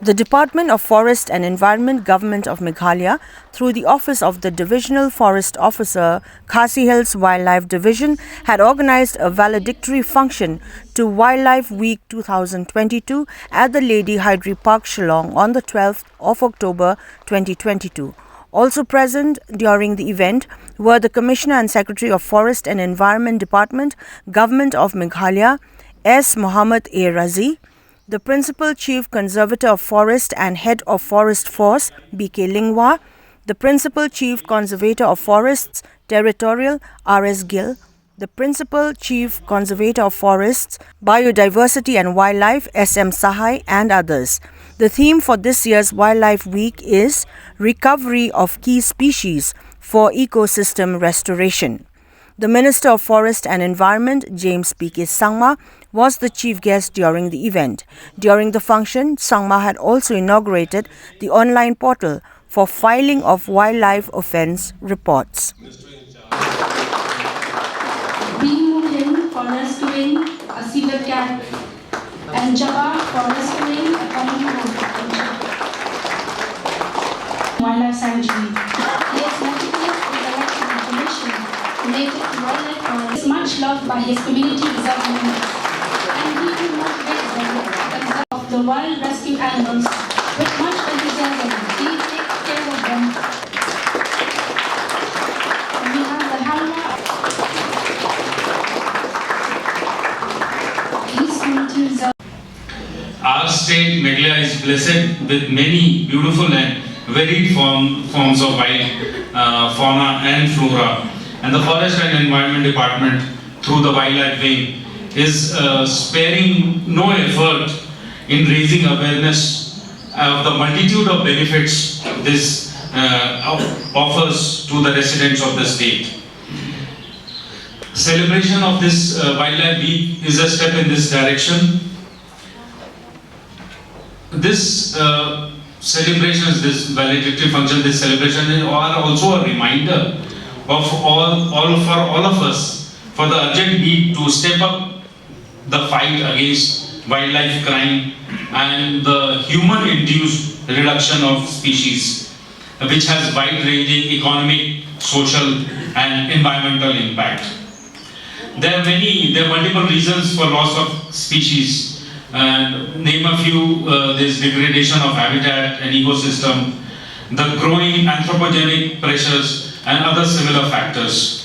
The Department of Forest and Environment, Government of Meghalaya, through the Office of the Divisional Forest Officer, Khasi Hills Wildlife Division, had organized a valedictory function to Wildlife Week 2022 at the Lady Hydari Park, Shillong on the 12th of October 2022. Also present during the event were the Commissioner and Secretary of Forest and Environment Department, Government of Meghalaya, S. Muhammad A. Razi, the Principal Chief Conservator of Forest and Head of Forest Force, B.K. Lyngwa, the Principal Chief Conservator of Forests, Territorial, R.S. Gill, the Principal Chief Conservator of Forests, Biodiversity and Wildlife, S.M. Sahai, and others. The theme for this year's Wildlife Week is Recovery of Key Species for Ecosystem Restoration. The Minister of Forest and Environment, James P.K. Sangma, was the chief guest during the event. During the function, Sangma had also inaugurated the online portal for filing of wildlife offence reports. Being Mukim for rescuing a cedar cat and Java for rescuing a common wildlife sanctuary. He has meticulously collected information related to wildlife and is much loved by his community reserve members. And he will motivate them of the wild rescue animals with much enthusiasm. He takes care of them. And we have the Halwa. His community reserve. Our state, Meghalaya, is blessed with many beautiful and varied forms of wild fauna and flora. And the Forest and Environment Department, through the Wildlife Wing, is sparing no effort in raising awareness of the multitude of benefits this offers to the residents of the state. Celebration of this Wildlife Week is a step in this direction. This celebrations, this valedictory function, this celebration are also a reminder of all of us for the urgent need to step up the fight against wildlife crime and the human-induced reduction of species, which has wide-ranging economic, social, and environmental impact. There are multiple reasons for loss of species. Name a few: there's degradation of habitat and ecosystem, the growing anthropogenic pressures, and other similar factors.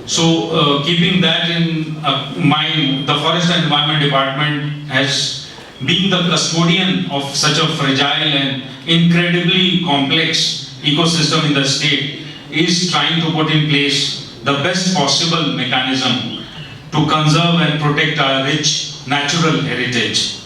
So, keeping that in mind, the Forest and Environment Department has been the custodian of such a fragile and incredibly complex ecosystem in the state, is trying to put in place the best possible mechanism to conserve and protect our rich natural heritage.